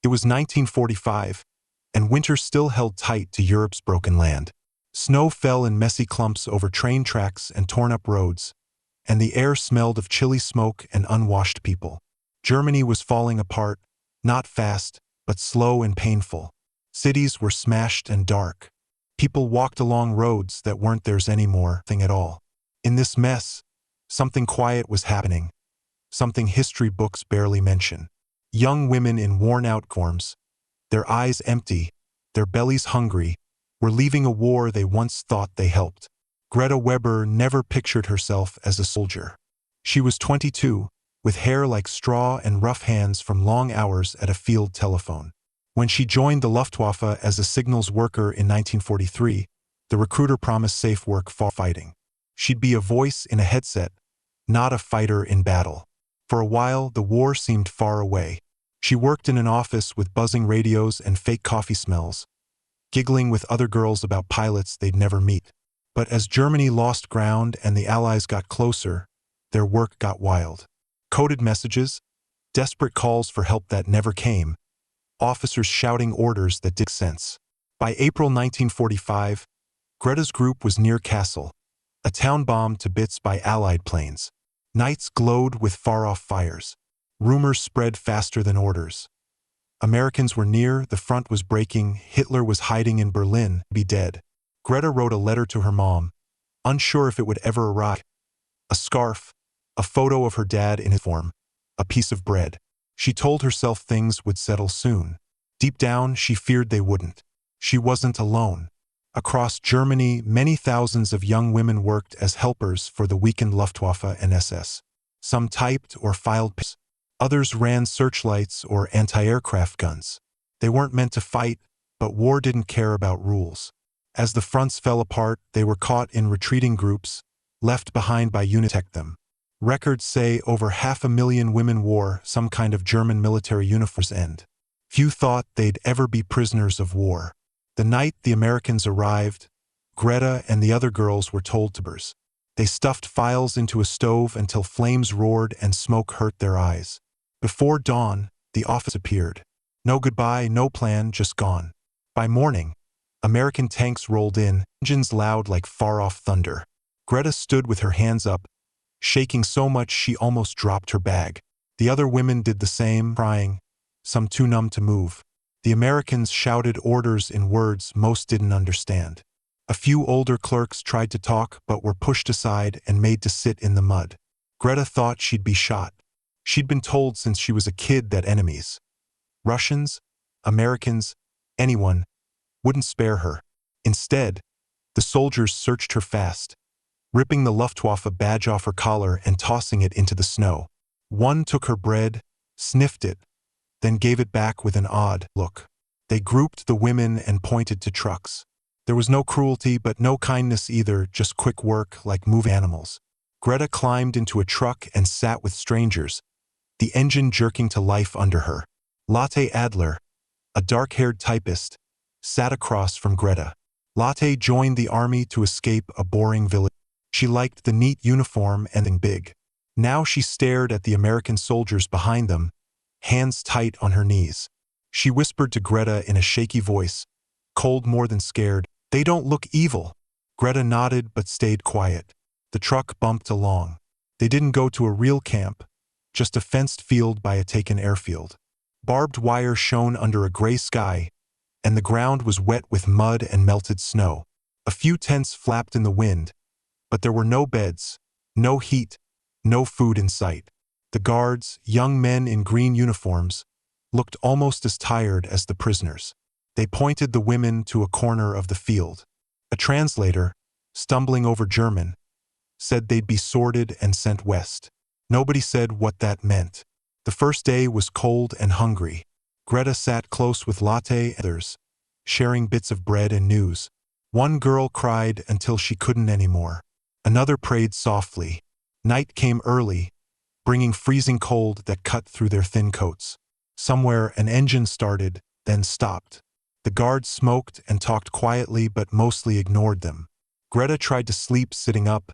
It was 1945, and winter still held tight to Europe's broken land. Snow fell in messy clumps over train tracks and torn-up roads, and the air smelled of chilly smoke and unwashed people. Germany was falling apart, not fast, but slow and painful. Cities were smashed and dark. People walked along roads that weren't theirs anymore, nothing at all. In this mess, something quiet was happening, something history books barely mention. Young women in worn-out uniforms, their eyes empty, their bellies hungry, were leaving a war they once thought they helped. Greta Weber never pictured herself as a soldier. She was 22, with hair like straw and rough hands from long hours at a field telephone. When she joined the Luftwaffe as a signals worker in 1943, the recruiter promised safe work for fighting. She'd be a voice in a headset, not a fighter in battle. For a while, the war seemed far away. She worked in an office with buzzing radios and fake coffee smells, giggling with other girls about pilots they'd never meet. But as Germany lost ground and the Allies got closer, their work got wild. Coded messages, desperate calls for help that never came, officers shouting orders that didn't make sense. By April 1945, Greta's group was near Kassel, a town bombed to bits by Allied planes. Nights glowed with far-off fires. Rumors spread faster than orders. Americans were near, the front was breaking, Hitler was hiding in Berlin, be dead. Greta wrote a letter to her mom, unsure if it would ever arrive. A scarf, a photo of her dad in his form, a piece of bread. She told herself things would settle soon. Deep down, she feared they wouldn't. She wasn't alone. Across Germany, many thousands of young women worked as helpers for the weakened Luftwaffe and SS. Some typed or filed papers. Others ran searchlights or anti-aircraft guns. They weren't meant to fight, but war didn't care about rules. As the fronts fell apart, they were caught in retreating groups, left behind by units to protect them. Records say over 500,000 women wore some kind of German military uniforms end. Few thought they'd ever be prisoners of war. The night the Americans arrived, Greta and the other girls were told to burst. They stuffed files into a stove until flames roared and smoke hurt their eyes. Before dawn, the office appeared. No goodbye, no plan, just gone. By morning, American tanks rolled in, engines loud like far-off thunder. Greta stood with her hands up, shaking so much she almost dropped her bag. The other women did the same, crying, some too numb to move. The Americans shouted orders in words most didn't understand. A few older clerks tried to talk but were pushed aside and made to sit in the mud. Greta thought she'd be shot. She'd been told since she was a kid that enemies, Russians, Americans, anyone, wouldn't spare her. Instead, the soldiers searched her fast, ripping the Luftwaffe badge off her collar and tossing it into the snow. One took her bread, sniffed it, then gave it back with an odd look. They grouped the women and pointed to trucks. There was no cruelty but no kindness either, just quick work like moving animals. Greta climbed into a truck and sat with strangers, the engine jerking to life under her. Lotte Adler, a dark-haired typist, sat across from Greta. Lotte joined the army to escape a boring village. She liked the neat uniform and the big. Now she stared at the American soldiers behind them, hands tight on her knees. She whispered to Greta in a shaky voice, cold more than scared, "They don't look evil." Greta nodded but stayed quiet. The truck bumped along. They didn't go to a real camp, just a fenced field by a taken airfield. Barbed wire shone under a gray sky, and the ground was wet with mud and melted snow. A few tents flapped in the wind, but there were no beds, no heat, no food in sight. The guards, young men in green uniforms, looked almost as tired as the prisoners. They pointed the women to a corner of the field. A translator, stumbling over German, said they'd be sorted and sent west. Nobody said what that meant. The first day was cold and hungry. Greta sat close with Lotte and others, sharing bits of bread and news. One girl cried until she couldn't anymore. Another prayed softly. Night came early, bringing freezing cold that cut through their thin coats. Somewhere an engine started, then stopped. The guards smoked and talked quietly but mostly ignored them. Greta tried to sleep sitting up,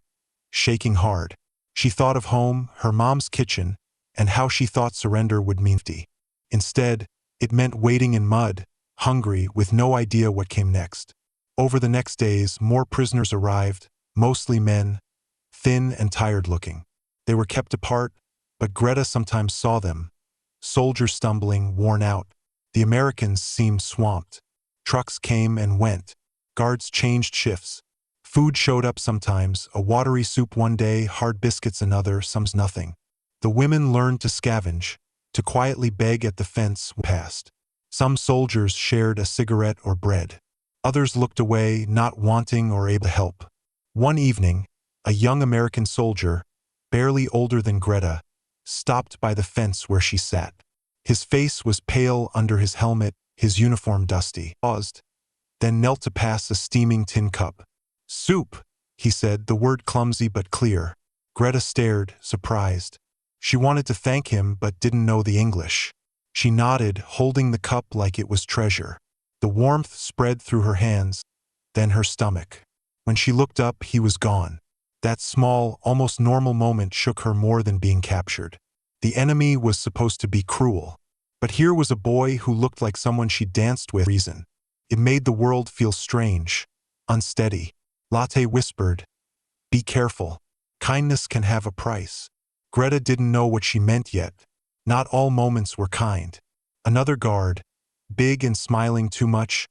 shaking hard. She thought of home, her mom's kitchen, and how she thought surrender would mean empty. Instead, It meant waiting in mud, hungry, with no idea what came next. Over the next days, more prisoners arrived, mostly men, thin and tired-looking. They were kept apart, but Greta sometimes saw them. Soldiers stumbling, worn out. The Americans seemed swamped. Trucks came and went. Guards changed shifts. Food showed up sometimes, a watery soup one day, hard biscuits another, some's nothing. The women learned to scavenge, to quietly beg at the fence past. Some soldiers shared a cigarette or bread. Others looked away, not wanting or able to help. One evening, a young American soldier, barely older than Greta, stopped by the fence where she sat. His face was pale under his helmet, his uniform dusty. Paused, then knelt to pass a steaming tin cup. "Soup," he said, the word clumsy but clear. Greta stared, surprised. She wanted to thank him but didn't know the English. She nodded, holding the cup like it was treasure. The warmth spread through her hands, then her stomach. When she looked up, he was gone. That small, almost normal moment shook her more than being captured. The enemy was supposed to be cruel. But here was a boy who looked like someone she danced with. Reason. It made the world feel strange, unsteady. Latte whispered, "Be careful. Kindness can have a price." Greta didn't know what she meant yet. Not all moments were kind. Another guard, big and smiling too much,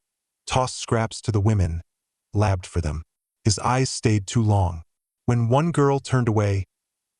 tossed scraps to the women, labbed for them. His eyes stayed too long. When one girl turned away,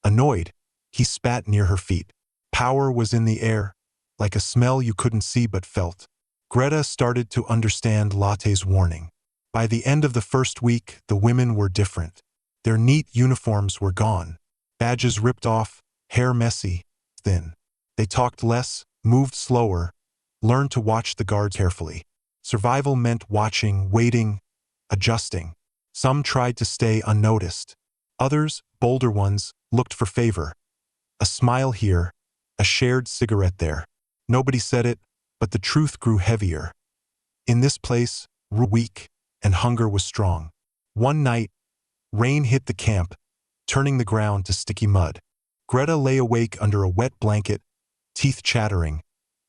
annoyed, he spat near her feet. Power was in the air, like a smell you couldn't see but felt. Greta started to understand Latte's warning. By the end of the first week, the women were different. Their neat uniforms were gone. Badges ripped off, hair messy, thin. They talked less, moved slower, learned to watch the guards carefully. Survival meant watching, waiting, adjusting. Some tried to stay unnoticed. Others, bolder ones, looked for favor. A smile here, a shared cigarette there. Nobody said it, but the truth grew heavier. In this place, weak, and hunger was strong. One night, rain hit the camp, turning the ground to sticky mud. Greta lay awake under a wet blanket, teeth chattering,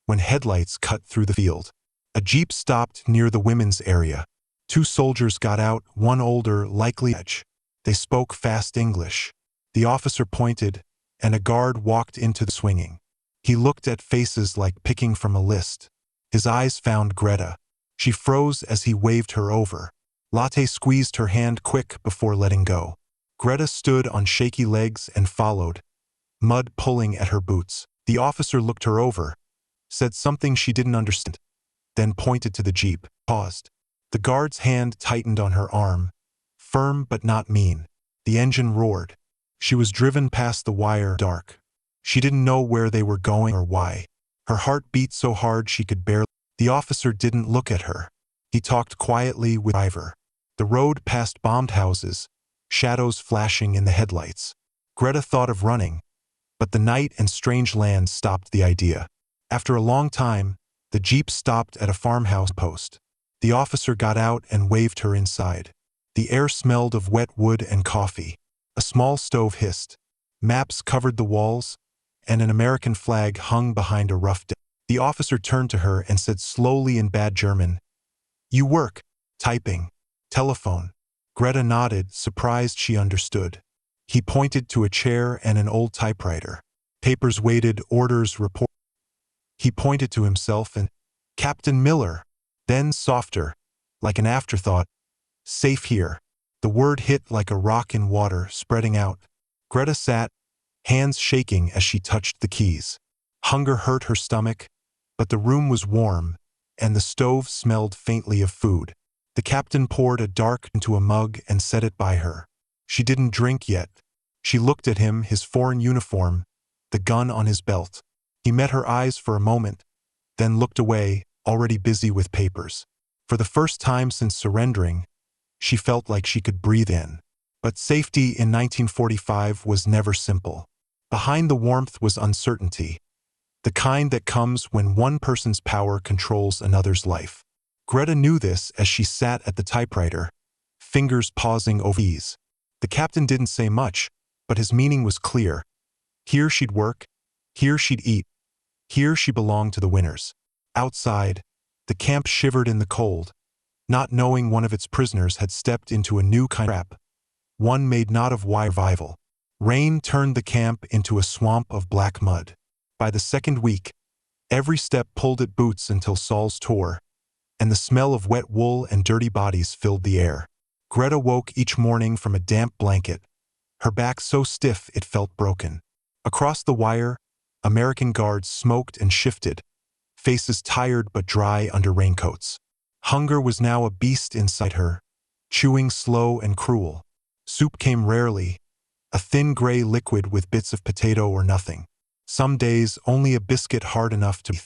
when headlights cut through the field. A jeep stopped near the women's area. Two soldiers got out, one older, likely edge. They spoke fast English. The officer pointed, and a guard walked into the swinging. He looked at faces like picking from a list. His eyes found Greta. She froze as he waved her over. Latte squeezed her hand quick before letting go. Greta stood on shaky legs and followed, mud pulling at her boots. The officer looked her over, said something she didn't understand, then pointed to the jeep, paused. The guard's hand tightened on her arm, firm but not mean. The engine roared. She was driven past the wire, dark. She didn't know where they were going or why. Her heart beat so hard she could barely. The officer didn't look at her. He talked quietly with the driver. The road passed bombed houses, shadows flashing in the headlights. Greta thought of running, but the night and strange land stopped the idea. After a long time, the jeep stopped at a farmhouse post. The officer got out and waved her inside. The air smelled of wet wood and coffee. A small stove hissed. Maps covered the walls, and an American flag hung behind a rough desk. The officer turned to her and said slowly in bad German, "You work, typing, telephone." Greta nodded, surprised she understood. He pointed to a chair and an old typewriter. Papers waited, orders, report. He pointed to himself and, "Captain Miller." Then softer, like an afterthought, "Safe here." The word hit like a rock in water, spreading out. Greta sat, hands shaking as she touched the keys. Hunger hurt her stomach, but the room was warm, and the stove smelled faintly of food. The captain poured a dark into a mug and set it by her. She didn't drink yet. She looked at him, his foreign uniform, the gun on his belt. He met her eyes for a moment, then looked away, already busy with papers. For the first time since surrendering, she felt like she could breathe in. But safety in 1945 was never simple. Behind the warmth was uncertainty, the kind that comes when one person's power controls another's life. Greta knew this as she sat at the typewriter, fingers pausing over keys. The captain didn't say much, but his meaning was clear. Here she'd work, here she'd eat, here she belonged to the winners. Outside, the camp shivered in the cold, not knowing one of its prisoners had stepped into a new kind of trap, one made not of wire survival. Rain turned the camp into a swamp of black mud. By the second week, every step pulled at boots until soles tore, and the smell of wet wool and dirty bodies filled the air. Greta woke each morning from a damp blanket, her back so stiff it felt broken. Across the wire, American guards smoked and shifted, faces tired but dry under raincoats. Hunger was now a beast inside her, chewing slow and cruel. Soup came rarely, a thin gray liquid with bits of potato or nothing. Some days only a biscuit hard enough to breathe.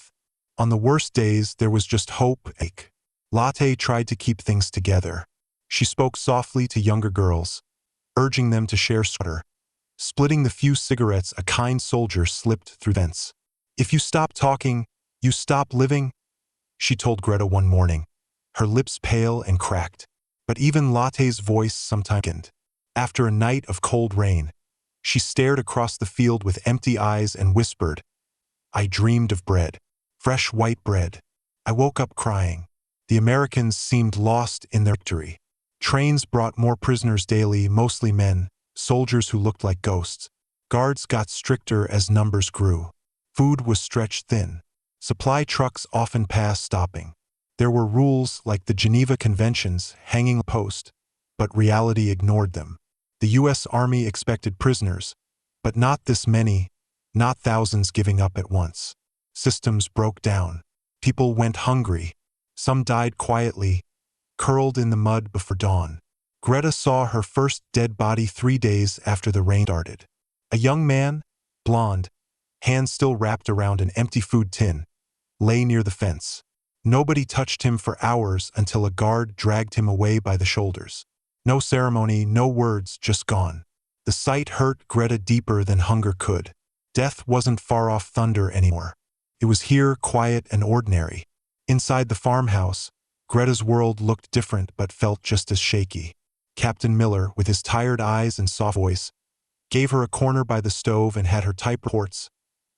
On the worst days there was just hope and ache. Latte tried to keep things together. She spoke softly to younger girls, urging them to share water. Splitting the few cigarettes a kind soldier slipped through vents. "If you stop talking, you stop living," she told Greta one morning, her lips pale and cracked. But even Latte's voice sometimes weakened. After a night of cold rain, she stared across the field with empty eyes and whispered, "I dreamed of bread. Fresh white bread." I woke up crying. The Americans seemed lost in their victory. Trains brought more prisoners daily, mostly men, soldiers who looked like ghosts. Guards got stricter as numbers grew. Food was stretched thin. Supply trucks often passed stopping. There were rules like the Geneva Conventions hanging a post, but reality ignored them. The U.S. Army expected prisoners, but not this many, not thousands giving up at once. Systems broke down. People went hungry. Some died quietly, curled in the mud before dawn. Greta saw her first dead body 3 days after the rain started. A young man, blonde, hands still wrapped around an empty food tin, lay near the fence. Nobody touched him for hours until a guard dragged him away by the shoulders. No ceremony, no words, just gone. The sight hurt Greta deeper than hunger could. Death wasn't far off thunder anymore. It was here, quiet and ordinary. Inside the farmhouse, Greta's world looked different but felt just as shaky. Captain Miller, with his tired eyes and soft voice, gave her a corner by the stove and had her type reports,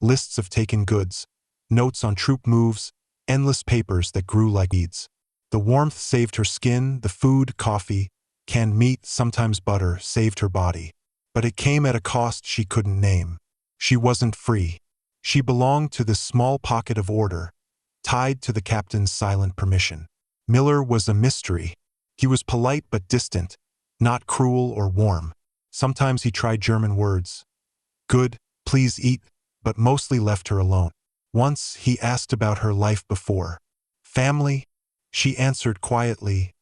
lists of taken goods, notes on troop moves, endless papers that grew like weeds. The warmth saved her skin, the food, coffee, canned meat, sometimes butter, saved her body. But it came at a cost she couldn't name. She wasn't free. She belonged to this small pocket of order, tied to the captain's silent permission. Miller was a mystery. He was polite but distant, not cruel or warm. Sometimes he tried German words. Good, please eat, but mostly left her alone. Once he asked about her life before. Family? She answered quietly.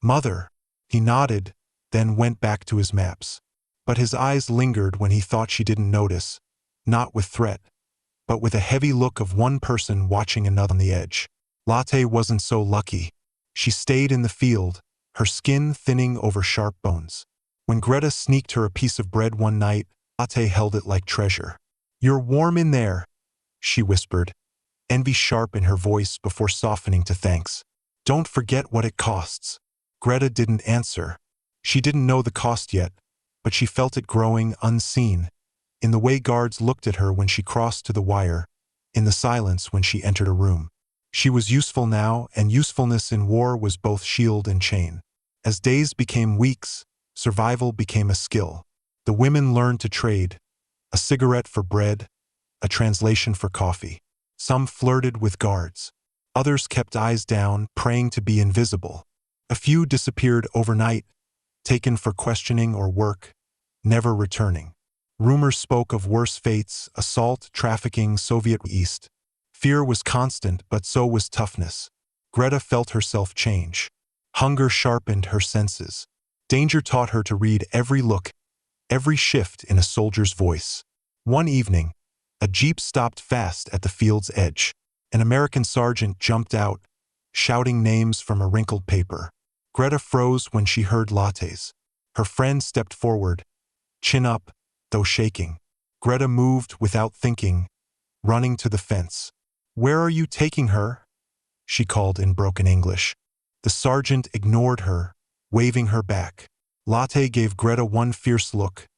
Mother. He nodded, then went back to his maps. But his eyes lingered when he thought she didn't notice, not with threat, but with a heavy look of one person watching another on the edge. Latte wasn't so lucky. She stayed in the field, her skin thinning over sharp bones. When Greta sneaked her a piece of bread one night, Latte held it like treasure. "You're warm in there," she whispered, envy sharp in her voice before softening to thanks. "Don't forget what it costs." Greta didn't answer. She didn't know the cost yet, but she felt it growing unseen, in the way guards looked at her when she crossed to the wire, in the silence when she entered a room. She was useful now, and usefulness in war was both shield and chain. As days became weeks, survival became a skill. The women learned to trade, a cigarette for bread, a translation for coffee. Some flirted with guards. Others kept eyes down, praying to be invisible. A few disappeared overnight, taken for questioning or work, never returning. Rumors spoke of worse fates, assault, trafficking, Soviet East. Fear was constant, but so was toughness. Greta felt herself change. Hunger sharpened her senses. Danger taught her to read every look, every shift in a soldier's voice. One evening, a jeep stopped fast at the field's edge. An American sergeant jumped out, shouting names from a wrinkled paper. Greta froze when she heard Latte's. Her friend stepped forward, chin up, though shaking. Greta moved without thinking, running to the fence. "Where are you taking her?" she called in broken English. The sergeant ignored her, waving her back. Latte gave Greta one fierce look,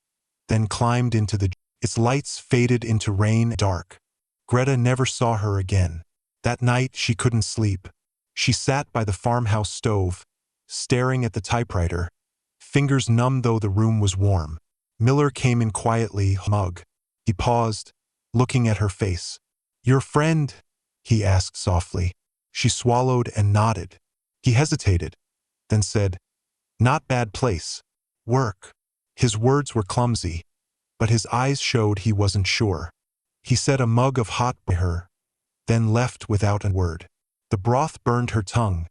then climbed into the... Its lights faded into rain and dark. Greta never saw her again. That night she couldn't sleep. She sat by the farmhouse stove, staring at the typewriter, fingers numb though the room was warm. Miller came in quietly, mug. He paused, looking at her face. "Your friend?" he asked softly. She swallowed and nodded. He hesitated, then said, "Not bad place. Work." His words were clumsy, but his eyes showed he wasn't sure. He set a mug of hot by her, then left without a word. The broth burned her tongue,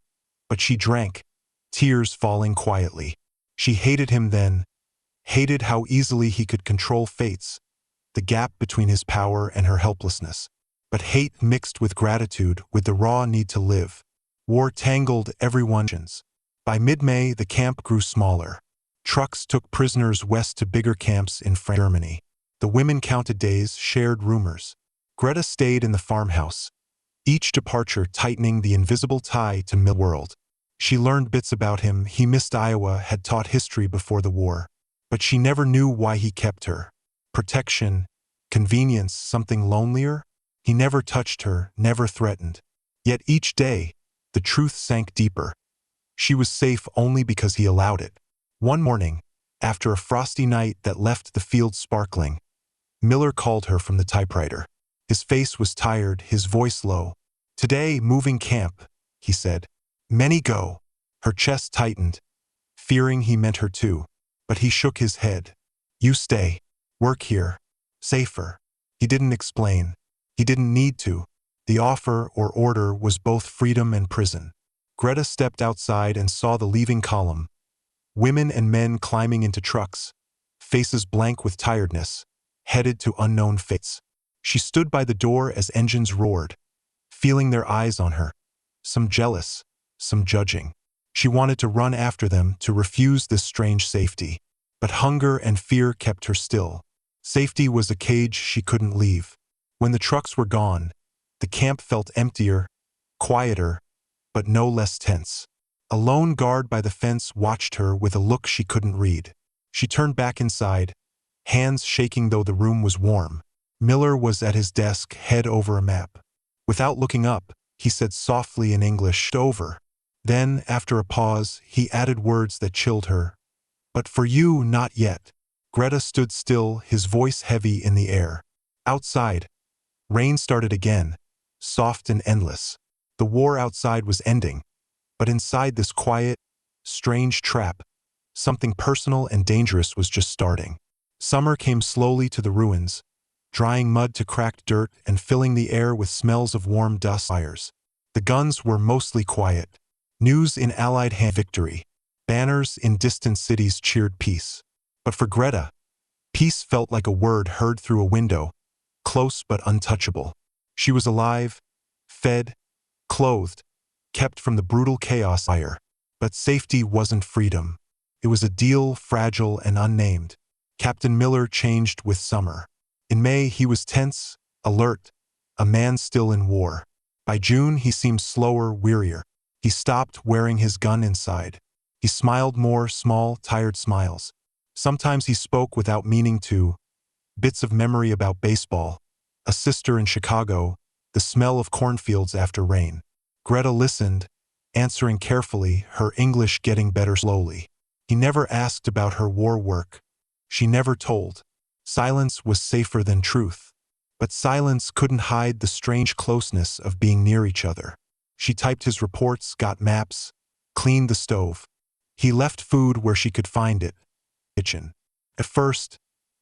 but she drank, tears falling quietly. She hated him then, hated how easily he could control fates, the gap between his power and her helplessness. But hate mixed with gratitude, with the raw need to live. War tangled everyone's. By mid-May, the camp grew smaller. Trucks took prisoners west to bigger camps in Germany. The women counted days, shared rumors. Greta stayed in the farmhouse, each departure tightening the invisible tie to Mill world. She learned bits about him. He missed Iowa, had taught history before the war. But she never knew why he kept her. Protection, convenience, something lonelier? He never touched her, never threatened. Yet each day, the truth sank deeper. She was safe only because he allowed it. One morning, after a frosty night that left the field sparkling, Miller called her from the typewriter. His face was tired, his voice low. "Today, moving camp," he said. "Many go." Her chest tightened, fearing he meant her too. But he shook his head. "You stay. Work here. Safer." He didn't explain. He didn't need to. The offer or order was both freedom and prison. Greta stepped outside and saw the leaving column. Women and men climbing into trucks, faces blank with tiredness, headed to unknown fates. She stood by the door as engines roared, feeling their eyes on her. Some jealous, some judging. She wanted to run after them, to refuse this strange safety. But hunger and fear kept her still. Safety was a cage she couldn't leave. When the trucks were gone, the camp felt emptier, quieter, but no less tense. A lone guard by the fence watched her with a look she couldn't read. She turned back inside, hands shaking though the room was warm. Miller was at his desk, head over a map. Without looking up, he said softly in English, "Over." Then, after a pause, he added words that chilled her. "But for you, not yet." Greta stood still, his voice heavy in the air. Outside, rain started again, soft and endless. The war outside was ending, but inside this quiet, strange trap, something personal and dangerous was just starting. Summer came slowly to the ruins, drying mud to cracked dirt and filling the air with smells of warm dust fires. The guns were mostly quiet. News in Allied hand victory. Banners in distant cities cheered peace. But for Greta, peace felt like a word heard through a window, close but untouchable. She was alive, fed, clothed, kept from the brutal chaos fire. But safety wasn't freedom. It was a deal, fragile and unnamed. Captain Miller changed with summer. In May he was tense, alert, a man still in war. By June he seemed slower, wearier. He stopped wearing his gun inside. He smiled more, small, tired smiles. Sometimes he spoke without meaning to. Bits of memory about baseball, a sister in Chicago, the smell of cornfields after rain. Greta listened, answering carefully, her English getting better slowly. He never asked about her war work. She never told. Silence was safer than truth. But silence couldn't hide the strange closeness of being near each other. She typed his reports, got maps, cleaned the stove. He left food where she could find it. Kitchen. At first,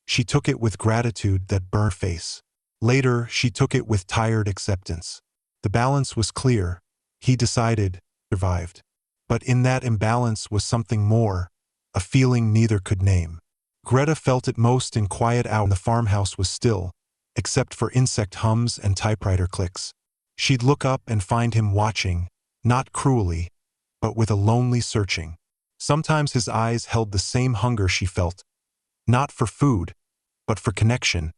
she took it with gratitude that burned face. Later, she took it with tired acceptance. The balance was clear. He decided, survived. But in that imbalance was something more, a feeling neither could name. Greta felt it most in quiet hours when the farmhouse was still, except for insect hums and typewriter clicks. She'd look up and find him watching, not cruelly, but with a lonely searching. Sometimes his eyes held the same hunger she felt, not for food, but for connection,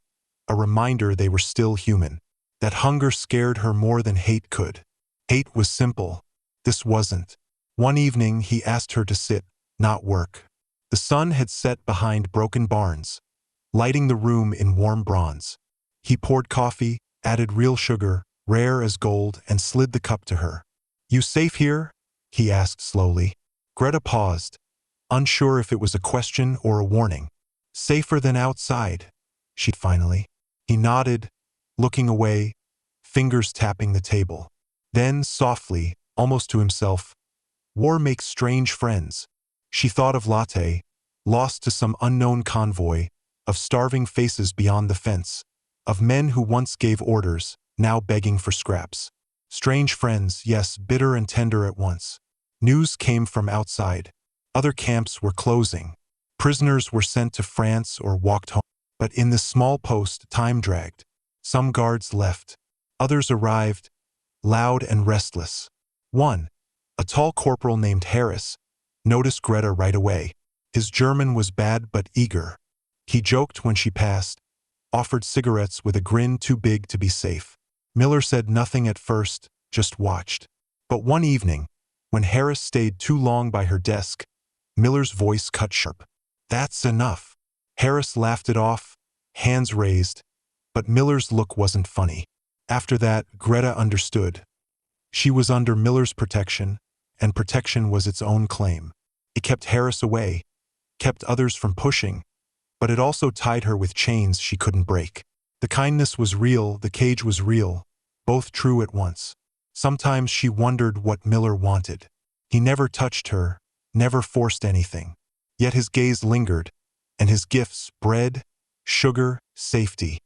a reminder they were still human. That hunger scared her more than hate could. Hate was simple. This wasn't. One evening he asked her to sit, not work. The sun had set behind broken barns, lighting the room in warm bronze. He poured coffee, added real sugar, rare as gold, and slid the cup to her. "You safe here?" he asked slowly. Greta paused, unsure if it was a question or a warning. "Safer than outside," she finally. He nodded, looking away, fingers tapping the table. Then, softly, almost to himself, "War makes strange friends." She thought of Latte, lost to some unknown convoy, of starving faces beyond the fence, of men who once gave orders, now begging for scraps. Strange friends, yes, bitter and tender at once. News came from outside. Other camps were closing. Prisoners were sent to France or walked home. But in this small post, time dragged. Some guards left. Others arrived, loud and restless. One, a tall corporal named Harris, noticed Greta right away. His German was bad but eager. He joked when she passed, offered cigarettes with a grin too big to be safe. Miller said nothing at first, just watched. But one evening, when Harris stayed too long by her desk, Miller's voice cut sharp. "That's enough." Harris laughed it off, hands raised, but Miller's look wasn't funny. After that, Greta understood. She was under Miller's protection, and protection was its own claim. It kept Harris away, kept others from pushing, but it also tied her with chains she couldn't break. The kindness was real, the cage was real, both true at once. Sometimes she wondered what Miller wanted. He never touched her, never forced anything. Yet his gaze lingered, and his gifts, bread, sugar, safety,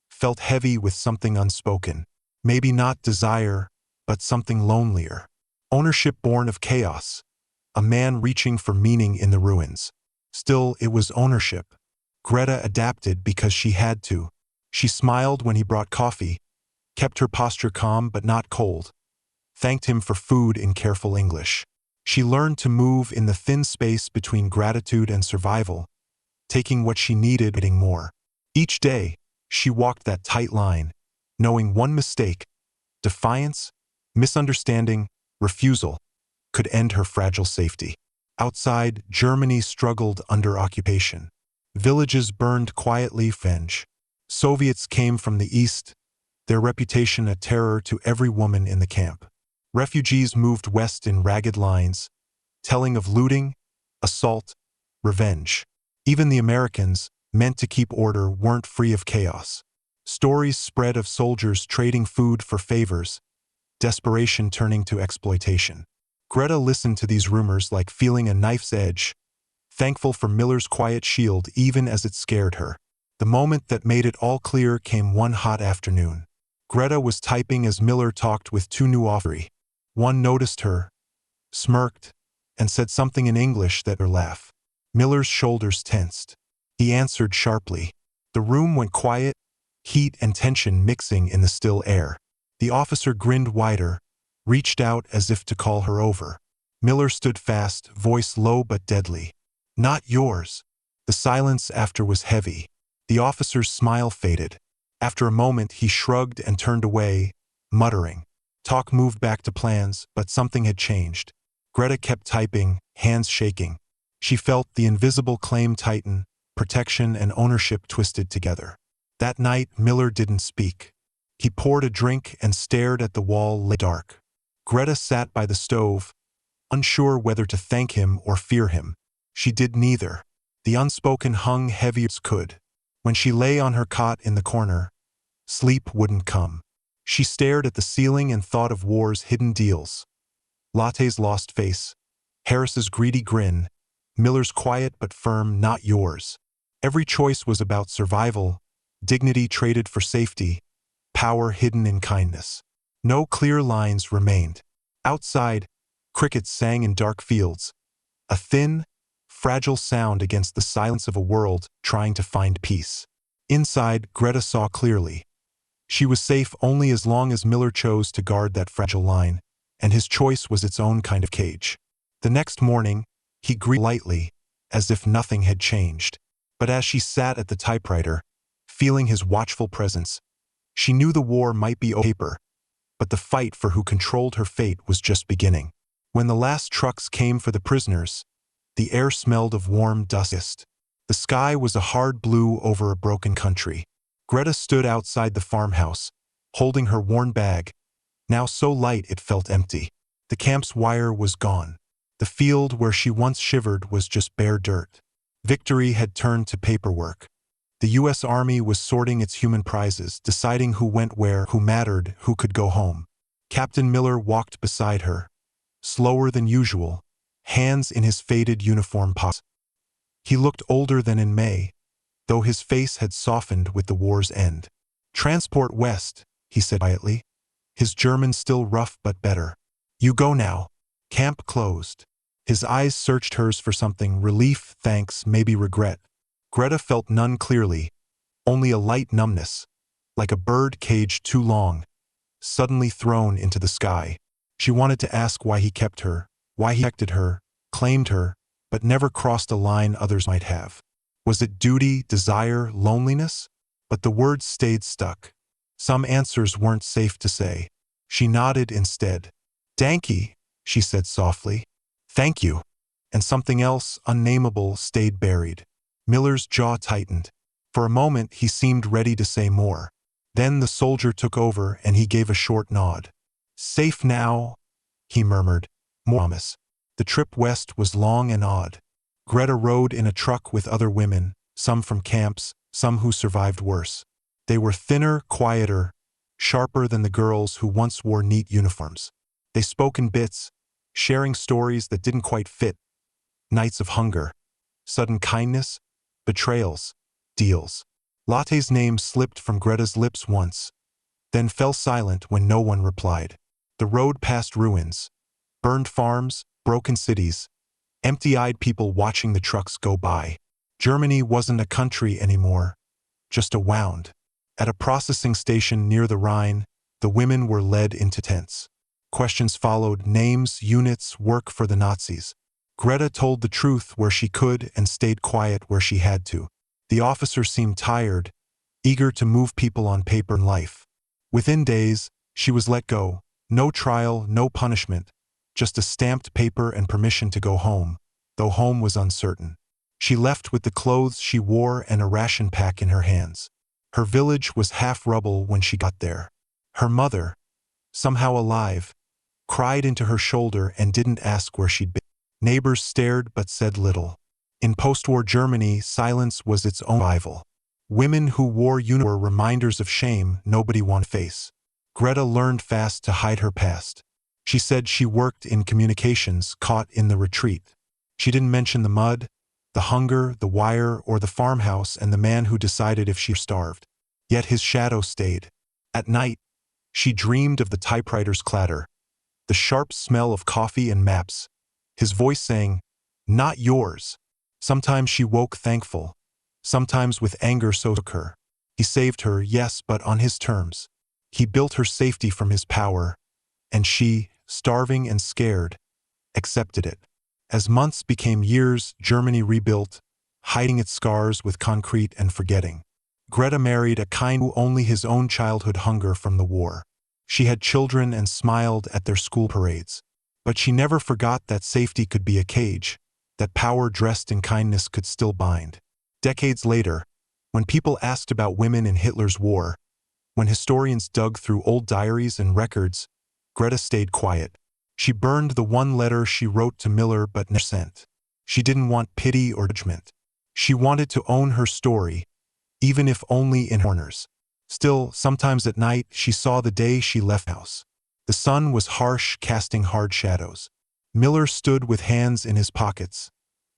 felt heavy with something unspoken. Maybe not desire, but something lonelier. Ownership born of chaos. A man reaching for meaning in the ruins. Still, it was ownership. Greta adapted because she had to. She smiled when he brought coffee, kept her posture calm but not cold, thanked him for food in careful English. She learned to move in the thin space between gratitude and survival, taking what she needed, getting more. Each day, she walked that tight line, knowing one mistake, defiance, misunderstanding, refusal, could end her fragile safety. Outside, Germany struggled under occupation. Villages burned quietly, revenge. Soviets came from the east, their reputation a terror to every woman in the camp. Refugees moved west in ragged lines, telling of looting, assault, revenge. Even the Americans, meant to keep order, weren't free of chaos. Stories spread of soldiers trading food for favors, desperation turning to exploitation. Greta listened to these rumors like feeling a knife's edge, thankful for Miller's quiet shield even as it scared her. The moment that made it all clear came one hot afternoon. Greta was typing as Miller talked with two new officers. One noticed her, smirked, and said something in English that made her laugh. Miller's shoulders tensed. He answered sharply. The room went quiet, heat and tension mixing in the still air. The officer grinned wider, reached out as if to call her over. Miller stood fast, voice low but deadly. "Not yours." The silence after was heavy. The officer's smile faded. After a moment, he shrugged and turned away, muttering. Talk moved back to plans, but something had changed. Greta kept typing, hands shaking. She felt the invisible claim tighten, protection and ownership twisted together. That night, Miller didn't speak. He poured a drink and stared at the wall lit dark. Greta sat by the stove, unsure whether to thank him or fear him. She did neither. The unspoken hung heavy as could. When she lay on her cot in the corner, sleep wouldn't come. She stared at the ceiling and thought of war's hidden deals. Latte's lost face, Harris's greedy grin, Miller's quiet but firm "not yours." Every choice was about survival, dignity traded for safety, power hidden in kindness. No clear lines remained. Outside, crickets sang in dark fields, a thin, fragile sound against the silence of a world trying to find peace. Inside, Greta saw clearly. She was safe only as long as Miller chose to guard that fragile line, and his choice was its own kind of cage. The next morning, he greeted lightly, as if nothing had changed. But as she sat at the typewriter, feeling his watchful presence, she knew the war might be over, but the fight for who controlled her fate was just beginning. When the last trucks came for the prisoners, the air smelled of warm dust. The sky was a hard blue over a broken country. Greta stood outside the farmhouse, holding her worn bag, now so light it felt empty. The camp's wire was gone. The field where she once shivered was just bare dirt. Victory had turned to paperwork. The U.S. Army was sorting its human prizes, deciding who went where, who mattered, who could go home. Captain Miller walked beside her, slower than usual, hands in his faded uniform pockets. He looked older than in May, though his face had softened with the war's end. "Transport west," he said quietly, his German still rough but better. "You go now." Camp closed. His eyes searched hers for something, relief, thanks, maybe regret. Greta felt none clearly, only a light numbness, like a bird caged too long, suddenly thrown into the sky. She wanted to ask why he kept her, why he protected her, claimed her, but never crossed a line others might have. Was it duty, desire, loneliness? But the words stayed stuck. Some answers weren't safe to say. She nodded instead. "Danke," she said softly. "Thank you." And something else, unnameable, stayed buried. Miller's jaw tightened. For a moment he seemed ready to say more. Then the soldier took over and he gave a short nod. "Safe now," he murmured. "More promise." The trip west was long and odd. Greta rode in a truck with other women, some from camps, some who survived worse. They were thinner, quieter, sharper than the girls who once wore neat uniforms. They spoke in bits, sharing stories that didn't quite fit. Nights of hunger, sudden kindness, betrayals, deals. Lotte's name slipped from Greta's lips once, then fell silent when no one replied. The road passed ruins, burned farms, broken cities, empty-eyed people watching the trucks go by. Germany wasn't a country anymore, just a wound. At a processing station near the Rhine, the women were led into tents. Questions followed: names, units, work for the Nazis. Greta told the truth where she could and stayed quiet where she had to. The officer seemed tired, eager to move people on paper and life. Within days, she was let go. No trial, no punishment, just a stamped paper and permission to go home, though home was uncertain. She left with the clothes she wore and a ration pack in her hands. Her village was half rubble when she got there. Her mother, somehow alive, cried into her shoulder and didn't ask where she'd been. Neighbors stared but said little. In post-war Germany, silence was its own rival. Women who wore uniforms were reminders of shame nobody wanted to face. Greta learned fast to hide her past. She said she worked in communications, caught in the retreat. She didn't mention the mud, the hunger, the wire, or the farmhouse and the man who decided if she starved. Yet his shadow stayed. At night, she dreamed of the typewriter's clatter, the sharp smell of coffee and maps, his voice saying, "Not yours." Sometimes she woke thankful, sometimes with anger so took her. He saved her, yes, but on his terms. He built her safety from his power, and she, starving and scared, accepted it. As months became years, Germany rebuilt, hiding its scars with concrete and forgetting. Greta married a kind who only his own childhood hunger from the war. She had children and smiled at their school parades. But she never forgot that safety could be a cage, that power dressed in kindness could still bind. Decades later, when people asked about women in Hitler's war, when historians dug through old diaries and records, Greta stayed quiet. She burned the one letter she wrote to Miller but never sent. She didn't want pity or judgment. She wanted to own her story, even if only in corners. Still, sometimes at night, she saw the day she left the house. The sun was harsh, casting hard shadows. Miller stood with hands in his pockets,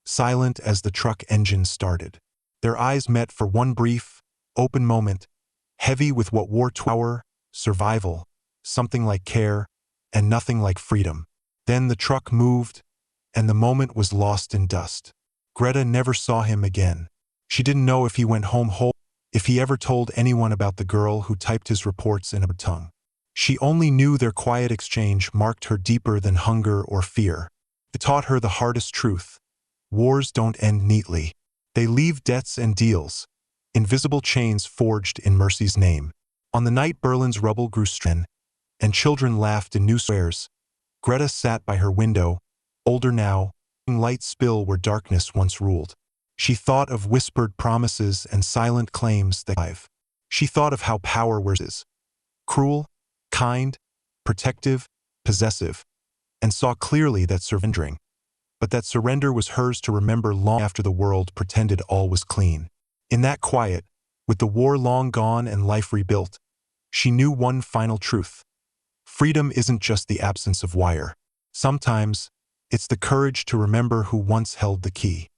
silent as the truck engine started. Their eyes met for one brief, open moment, heavy with what war power, survival, something like care, and nothing like freedom. Then the truck moved, and the moment was lost in dust. Greta never saw him again. She didn't know if he went home whole, if he ever told anyone about the girl who typed his reports in a tongue. She only knew their quiet exchange marked her deeper than hunger or fear. It taught her the hardest truth. Wars don't end neatly. They leave debts and deals, invisible chains forged in mercy's name. On the night Berlin's rubble grew strong, and children laughed in new squares, Greta sat by her window, older now, light spill where darkness once ruled. She thought of whispered promises and silent claims that live. She thought of how power wears. cruel, kind, protective, possessive, and saw clearly that surrendering. But that surrender was hers to remember long after the world pretended all was clean. In that quiet, with the war long gone and life rebuilt, she knew one final truth. Freedom isn't just the absence of wire. Sometimes, it's the courage to remember who once held the key.